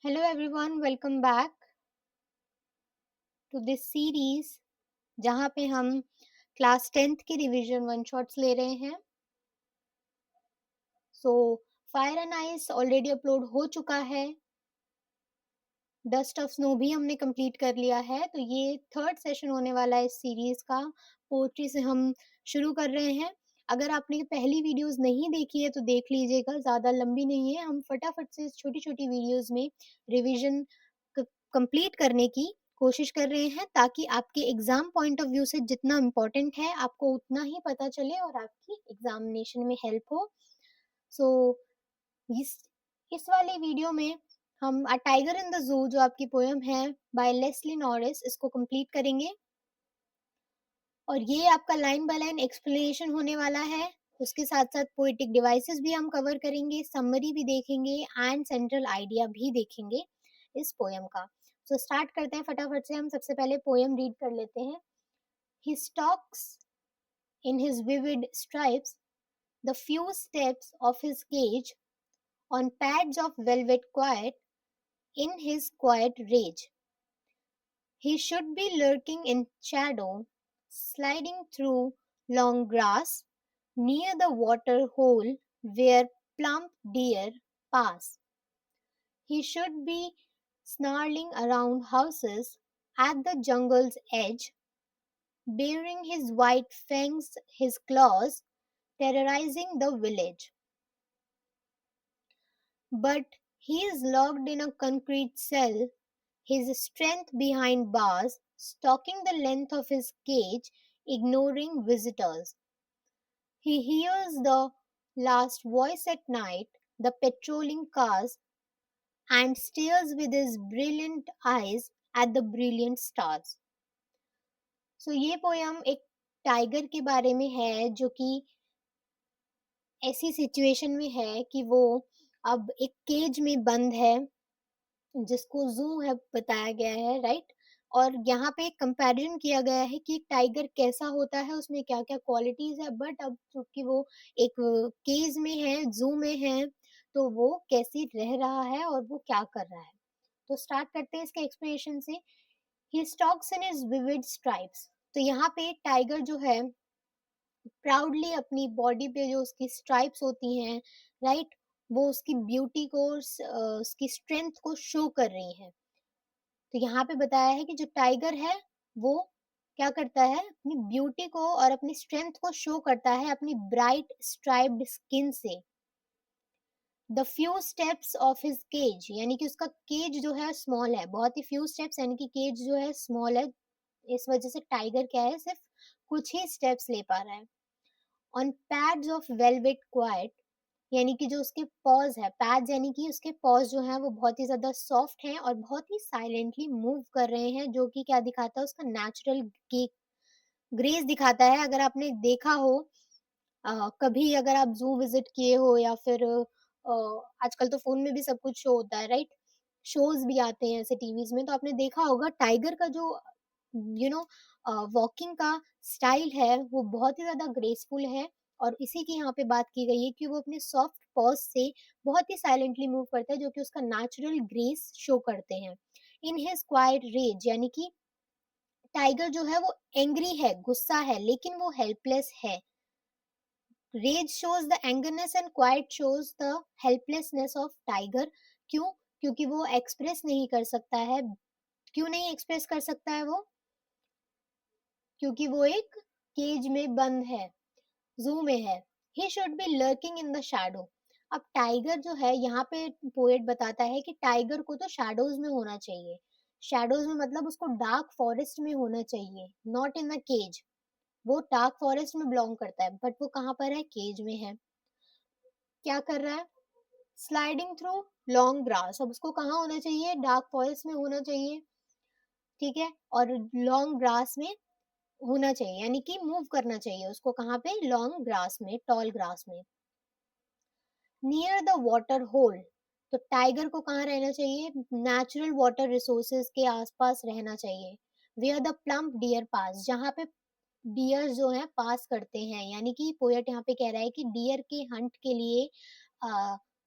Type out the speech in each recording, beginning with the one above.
Hello everyone, welcome back to this series जहाँ पे हम क्लास 10th की रिवीजन वन शॉट्स ले रहे हैं। So fire and ice already upload हो चुका है। डस्ट ऑफ स्नो भी हमने कंप्लीट कर लिया है। तो ये थर्ड सेशन होने वाला है इस सीरीज का। पोएट्री से हम शुरू कर रहे हैं। अगर आपने पहली वीडियोस नहीं देखी है तो देख लीजिएगा, ज़्यादा लंबी नहीं है। हम फटाफट से छोटी-छोटी वीडियोस में रिवीजन कंप्लीट करने की कोशिश कर रहे हैं ताकि आपके एग्जाम पॉइंट ऑफ व्यू से जितना इम्पोर्टेंट है आपको उतना ही पता चले और आपकी एग्जामिनेशन में हेल्प हो। सो इस इस वाली वीडियो में हम अ टाइगर इन द ज़ू जो आपकी पोएम है बाय लेस्ली नॉरिस, इसको कंप्लीट करेंगे और ये आपका लाइन बाय लाइन एक्सप्लेनेशन होने वाला है। उसके साथ-साथ पोएटिक डिवाइसेस भी हम कवर करेंगे, समरी भी देखेंगे एंड सेंट्रल आइडिया भी देखेंगे इस पोएम का। सो स्टार्ट करते हैं फटाफट से। हम सबसे पहले पोएम रीड कर लेते हैं। ही stalks in his vivid stripes the few steps of his cage on pads of velvet quiet in his quiet rage. He should be lurking in shadow, sliding through long grass near the water hole where plump deer pass. He should be snarling around houses at the jungle's edge, baring his white fangs, his claws, terrorizing the village. But he is locked in a concrete cell, his strength behind bars, stalking the length of his cage, ignoring visitors. He hears the last voice at night, the patrolling cars, and stares with his brilliant eyes at the brilliant stars. सो ये poem एक tiger के बारे में है जो कि ऐसी situation में है कि वो अब एक केज में बंद है जिसको ज़ू है बताया गया है, राइट? और यहाँ पे एक कंपैरिज़न किया गया है कि एक टाइगर कैसा होता है, उसमें क्या-क्या क्वालिटीज़ है, बट अब चूँकि वो एक केज में है, ज़ू में है, तो वो कैसे रह रहा है और वो क्या कर रहा है। तो स्टार्ट करते हैं इसके एक्सप्लेनेशन से। He stalks in his vivid stripes. तो यहाँ पे टाइगर जो है प्राउडली अपनी बॉडी पे जो उसकी स्ट्राइप्स होती हैं, राइट, वो उसकी ब्यूटी को उसकी स्ट्रेंथ को शो कर रही हैं। तो यहाँ पे बताया है कि जो टाइगर है वो क्या करता है, अपनी ब्यूटी को और अपनी स्ट्रेंथ को शो करता है अपनी ब्राइट स्ट्राइप्ड स्किन से। The few steps of his cage, यानी कि उसका केज जो है स्मॉल है, बहुत ही फ्यू स्टेप्स, यानी कि केज जो है स्मॉल है। इस वजह से टाइगर क्या है, सिर्फ कुछ ही स्टेप्स ले पा रहा है। On pads of velvet quite, यानी कि जो उसके पॉज है, पैड्स यानी कि उसके पॉज जो हैं वो बहुत ही ज़्यादा सॉफ्ट हैं और बहुत ही साइलेंटली मूव कर रहे हैं, जो कि क्या दिखाता है, उसका नेचुरल गे ग्रेस दिखाता है। अगर आपने देखा हो कभी, अगर आप ज़ू विज़िट किए हो या फिर आजकल तो फ़ोन में भी सब कुछ शो होता है, राइट? शोज़ भी आते हैं ऐसे टीवीज़ में, तो आपने देखा होगा टाइगर का जो यू नो वॉकिंग का स्टाइल है वो बहुत ही ज़्यादा ग्रेसफुल है। और इसी की यहाँ पे बात की गई है कि वो अपने सॉफ्ट पॉज से बहुत ही साइलेंटली मूव करता है, जो कि उसका नेचुरल ग्रेस शो करते हैं। इन हिज क्वाइट रेज, यानी कि टाइगर जो है वो एंग्री है, गुस्सा है, लेकिन वो हेल्पलेस है। Rage shows the angerness and quiet shows the helplessness of tiger. क्यों? क्योंकि वो एक्सप्रेस नहीं कर सकता है। क्यों नहीं एक्सप्रेस कर सकता है वो? क्योंकि वो एक केज में बंद है, ज़ू में है। ही should B lurking in the shadow. अब टाइगर जो है, यहाँ पे पोएट बताता है कि टाइगर को तो शैडोज़ में होना चाहिए। शैडोज़ में मतलब उसको डार्क फॉरेस्ट में होना चाहिए, नॉट इन द केज। वो डार्क फॉरेस्ट में बिलॉन्ग करता है, बट वो कहाँ पर है? केज में है। क्या कर रहा है? Sliding through long grass. अब उसको कहाँ होना चाहिए? डार्क फॉरेस्ट में होना चाहिए, ठीक है? और लॉन्ग ग्रास में होना चाहिए, यानी कि मूव करना चाहिए उसको कहाँ पे? लॉन्ग ग्रास में, टॉल ग्रास में। नियर द वाटर होल, तो टाइगर को कहाँ रहना चाहिए? नेचुरल वाटर रिसोर्सेज के आसपास रहना चाहिए। वेयर द प्लम्प डियर पास, जहाँ पे डियर जो हैं पास करते हैं, यानी कि पोएट यहाँ पे कह रहा है कि डियर के हंट के लिए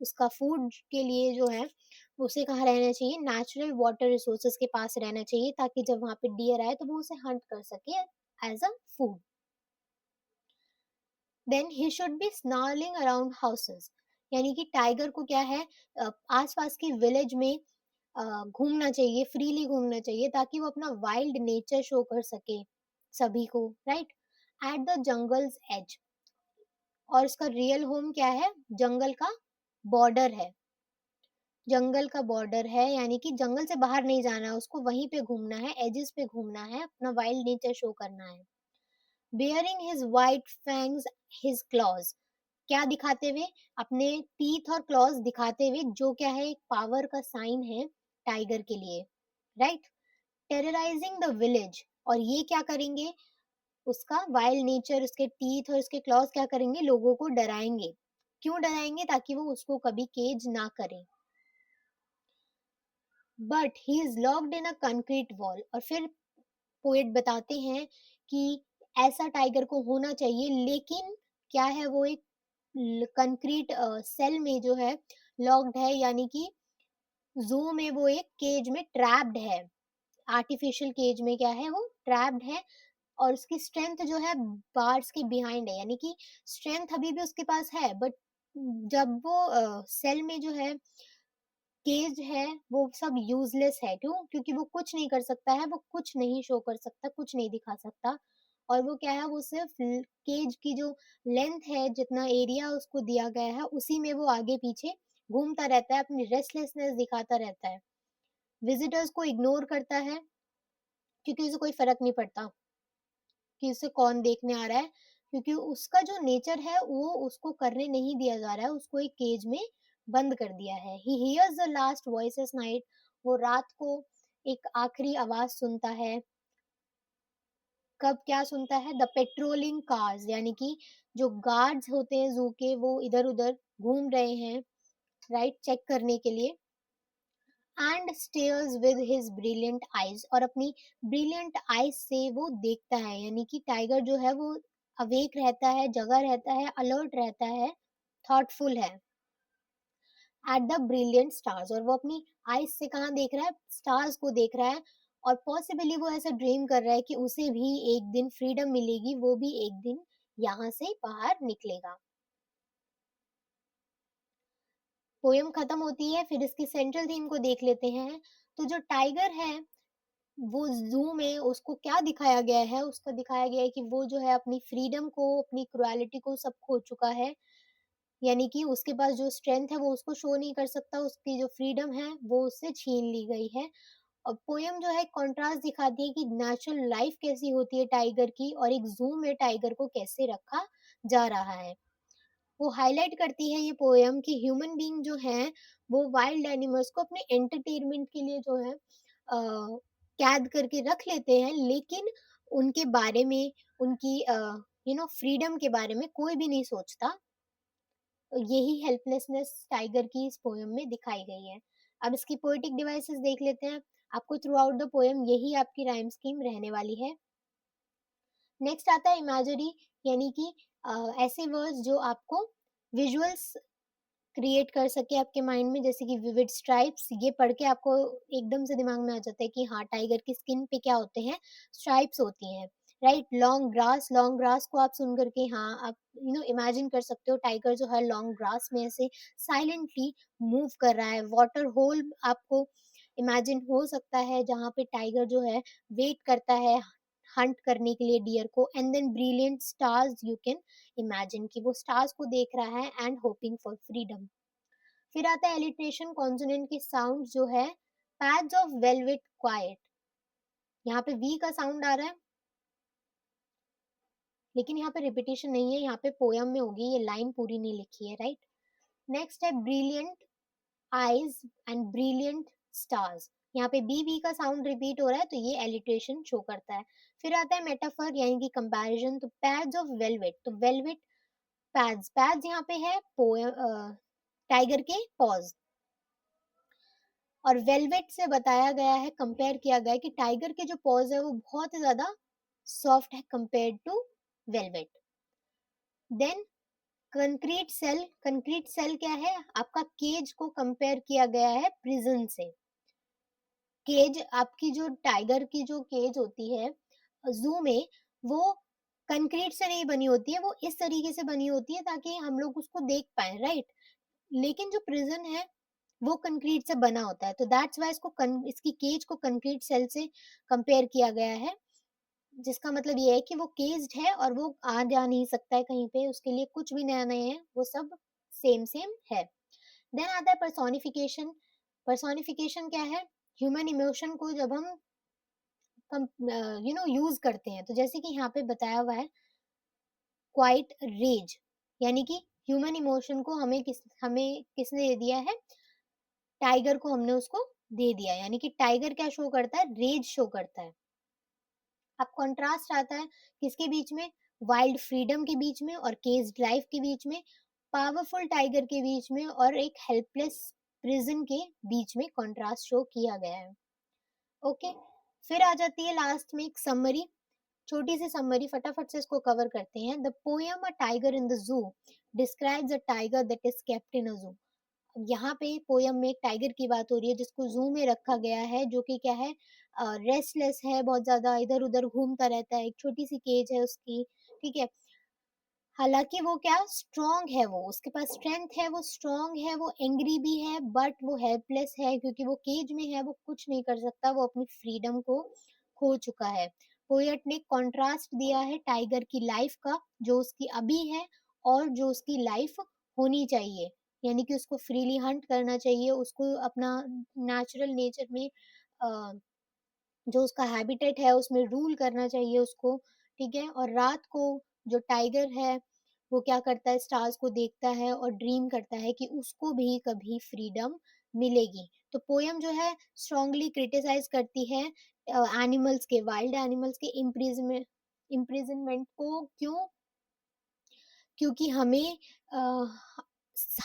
उसका फूड के लिए जो है उसे कहाँ रहना चाहिए, नेचुरल वाटर रिसोर्सेज के पास रहना चाहिए, ताकि जब वहाँ पे डियर आए तो वो उसे हंट कर सके as a food. Then he should be snarling around houses, यानी कि टाइगर को क्या है, आसपास की विलेज में घूमना चाहिए, फ्रीली घूमना चाहिए, ताकि वो अपना वाइल्ड नेचर शो कर सके सभी को, right. At the jungle's edge, और इसका रियल होम क्या है, जंगल का बॉर्डर है, जंगल का बॉर्डर है, यानी कि जंगल से बाहर नहीं जाना है उसको, वहीं पे घूमना है, एजेस पे घूमना है, अपना वाइल्ड नेचर शो करना है। Bearing his white fangs, his clause, क्या दिखाते हुए, अपने टीथ और क्लॉज दिखाते हुए, जो क्या है, एक पावर का साइन है टाइगर के लिए, राइट। टेरराइजिंग द विलेज, और ये क्या करेंगे, उसका वाइल्ड नेचर, उसके टीथ और उसके क्लॉज क्या करेंगे, लोगों को डराएंगे। क्यों डराएंगे, ताकि वो उसको कभी केज ना करे। But he is locked in a concrete wall, और फिर पोएट बताते हैं कि ऐसा टाइगर को होना चाहिए, लेकिन क्या है, वो एक कंक्रीट सेल में जो है लॉक्ड है, यानी कि जू में वो एक केज में ट्रैप्ड है, आर्टिफिशियल केज में क्या है, वो ट्रैप्ड है। और उसकी स्ट्रेंथ जो है बार्स के बिहाइंड है, यानी कि स्ट्रेंथ अभी भी उसके पास है, बट जब वो सेल में जो है केज है, वो सब यूजलेस है। क्यों, क्योंकि वो कुछ नहीं कर सकता है, वो कुछ नहीं शो कर सकता, कुछ नहीं दिखा सकता। और वो क्या है, वो सिर्फ केज की जो लेंथ है, जितना एरिया उसको दिया गया है, उसी में वो आगे पीछे घूमता रहता है, अपनी रेस्टलेसनेस दिखाता रहता है, विजिटर्स को इग्नोर करता है, क्योंकि उसे कोई फर्क नहीं पड़ता कि उसे कौन देखने आ रहा है, क्योंकि उसका जो नेचर है वो उसको करने नहीं दिया जा रहा है, उसको एक केज में बंद कर दिया है। He hears the last voices night, वो रात को एक आखिरी आवाज सुनता है। कब क्या सुनता है, द पेट्रोलिंग कार्स, यानी कि जो गार्ड्स होते हैं जू के, वो इधर उधर घूम रहे हैं, राइट, चेक करने के लिए। And stairs with his brilliant eyes, और अपनी ब्रिलियंट आईज से वो देखता है, यानी कि टाइगर जो है वो अवेक रहता है, जगा रहता है, अलर्ट रहता है, थॉटफुल है। एट द ब्रिलियंट स्टार्स, और वो अपनी आईज से कहाँ देख रहा है, स्टार्स को देख रहा है। और पॉसिबली वो ऐसा ड्रीम कर रहा है कि उसे भी एक दिन फ्रीडम मिलेगी, वो भी एक दिन यहाँ से बाहर निकलेगा। पोयम खत्म होती है, फिर इसकी सेंट्रल थीम को देख लेते हैं। तो जो टाइगर है, वो ज़ू में उसको क्या दिखाया गया है, उसको दिखाया गया है कि वो जो है अपनी फ्रीडम को, अपनी क्रुएलिटी को सब खो चुका है। यानी कि उसके पास जो स्ट्रेंथ है वो उसको शो नहीं कर सकता, उसकी जो फ्रीडम है वो उससे छीन ली गई है। और पोयम जो है कॉन्ट्रास्ट दिखाती है कि नेचुरल लाइफ कैसी होती है टाइगर की, और एक ज़ू में टाइगर को कैसे रखा जा रहा है। वो हाइलाइट करती है ये पोयम कि ह्यूमन बीइंग जो हैं, वो वाइल्ड एनिमल्स को अपने एंटरटेनमेंट के लिए जो है कैद करके रख लेते हैं, लेकिन उनके बारे में, उनकी फ्रीडम के बारे में कोई भी नहीं सोचता। यही हेल्पलेसनेस टाइगर की इस पोयम में दिखाई गई है। अब इसकी पोएटिक डिवाइसेस देख लेते हैं। आपको थ्रू आउट द पोयम यही आपकी राइम स्कीम रहने वाली है। नेक्स्ट आता है इमेजरी, यानी कि ऐसे वर्ड्स जो आपको विजुअल्स क्रिएट कर सके आपके माइंड में, जैसे कि विविड स्ट्राइप्स, ये पढ़ के आपको एकदम से दिमाग में आ जाता है कि हाँ, टाइगर की स्किन पे क्या होते हैं, स्ट्राइप्स होती हैं, राइट। लॉन्ग ग्रास को आप सुन करके, हाँ, आप इमेजिन कर सकते हो टाइगर जो है लॉन्ग ग्रास में ऐसे साइलेंटली मूव कर रहा है। वाटर होल आपको इमेजिन हो सकता है, जहाँ पे टाइगर जो है वेट करता है हंट करने के लिए डियर को। And then brilliant stars, you can imagine कि वो स्टार्स को देख रहा है एंड होपिंग फॉर फ्रीडम। फिर आता है एलिट्रेशन, कॉन्सोनेंट के साउंड जो है, पैड्स ऑफ वेलवेट क्वाइट, यहाँ पे वी का साउंड आ रहा है, लेकिन यहाँ पे रिपीटेशन नहीं है, यहाँ पे पोयम में होगी, ये लाइन पूरी नहीं लिखी है, राइट। नेक्स्ट है brilliant eyes and brilliant stars, यहाँ पे बी का साउंड रिपीट हो रहा है, तो ये एलिट्रेशन शो करता है। फिर आता है मेटाफर, यानी कि कंपैरिजन, तो पैड्स ऑफ वेलवेट, तो वेलवेट पैड्स, पैड्स यहाँ पे है पोयम टाइगर के पॉज, और वेलवेट से बताया गया है, कंपेयर किया गया है कि टाइगर के जो पॉज है वो बहुत ही ज्यादा सॉफ्ट है compared to velvet. Then concrete cell क्या है? आपका केज को कंपेयर किया गया है प्रिजन से। केज, आपकी जो टाइगर की जो केज होती है जू में, वो कंक्रीट से नहीं बनी होती है, वो इस तरीके से बनी होती है ताकि हम लोग उसको देख पाए, राइट? लेकिन जो प्रिजन है वो कंक्रीट से बना होता है, तो दैट्स वाई इसकी केज को कंक्रीट सेल से कंपेयर किया गया है, जिसका मतलब ये है कि वो केज्ड है और वो आ जा नहीं सकता है कहीं पे, उसके लिए कुछ भी नया नहीं है, वो सब सेम सेम है। देन आता है पर्सोनिफिकेशन। पर्सोनिफिकेशन क्या है? ह्यूमन इमोशन को जब हम यूज करते हैं, तो जैसे कि यहाँ पे बताया हुआ है क्वाइट रेज, यानी कि ह्यूमन इमोशन को हमें किसने दे दिया है? टाइगर को हमने उसको दे दिया, यानी कि टाइगर क्या शो करता है? रेज शो करता है। अब कॉन्ट्रास्ट आता है किसके बीच में? वाइल्ड फ्रीडम के बीच में और केज्ड लाइफ के बीच में, पावरफुल टाइगर के बीच में और एक हेल्पलेस प्रिजन के बीच में कॉन्ट्रास्ट शो किया गया है। ओके, फिर आ जाती है लास्ट में एक समरी, छोटी सी समरी, फटाफट से इसको कवर करते हैं। The poem a tiger in the zoo describes a tiger that is kept in a zoo. यहाँ पे पोयम में एक टाइगर की बात हो रही है जिसको जू में रखा गया है, जो कि क्या है? रेस्टलेस है, बहुत ज्यादा इधर उधर घूमता रहता है, एक छोटी सी केज है उसकी, ठीक है। हालांकि वो क्या स्ट्रांग है, वो उसके पास स्ट्रेंथ है, वो स्ट्रांग है, वो एंग्री भी है, बट वो हेल्पलेस है क्योंकि वो केज में है, वो कुछ नहीं कर सकता, वो अपनी फ्रीडम को खो चुका है। पोएट ने कंट्रास्ट दिया है टाइगर की लाइफ का, जो उसकी अभी है और जो उसकी लाइफ होनी चाहिए, यानी कि उसको फ्रीली हंट करना चाहिए, उसको अपना नेचुरल नेचर में जो उसका हैबिटेट है उसमें रूल करना चाहिए उसको, ठीक है। और रात को जो टाइगर है वो क्या करता है? स्टार्स को देखता है और ड्रीम करता है कि उसको भी कभी फ्रीडम मिलेगी। तो पोयम जो है स्ट्रांगली क्रिटिसाइज करती है एनिमल्स के, वाइल्ड एनिमल्स के इम्प्रिजनमेंट को। क्यों? क्योंकि हमें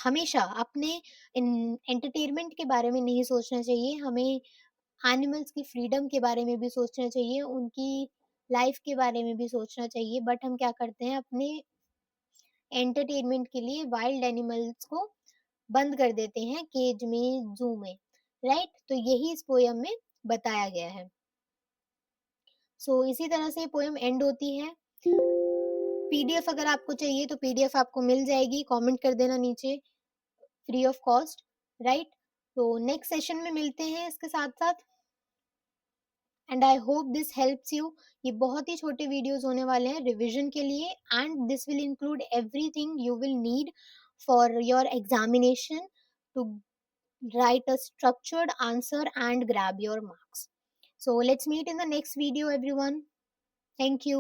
हमेशा अपने एंटरटेनमेंट के बारे में नहीं सोचना चाहिए, हमें एनिमल्स की फ्रीडम के बारे में भी सोचना चाहिए, उनकी लाइफ के बारे में भी सोचना चाहिए, बट हम क्या करते हैं? अपने एंटरटेनमेंट के लिए वाइल्ड एनिमल्स को बंद कर देते हैं केज में, जू में, राइट? तो यही इस पोयम में बताया गया है। इसी तरह से पोयम एंड होती है। पीडीएफ अगर आपको चाहिए तो पीडीएफ आपको मिल जाएगी, कमेंट कर देना नीचे, फ्री ऑफ कॉस्ट, राइट? तो नेक्स्ट सेशन में मिलते हैं इसके साथ साथ, and I hope this helps you. ये बहुत ही छोटे वीडियोस होने वाले हैं रिवीजन के लिए, and this will include everything you will need for your examination to write a structured answer and grab your marks. So let's meet in the next video everyone. Thank you.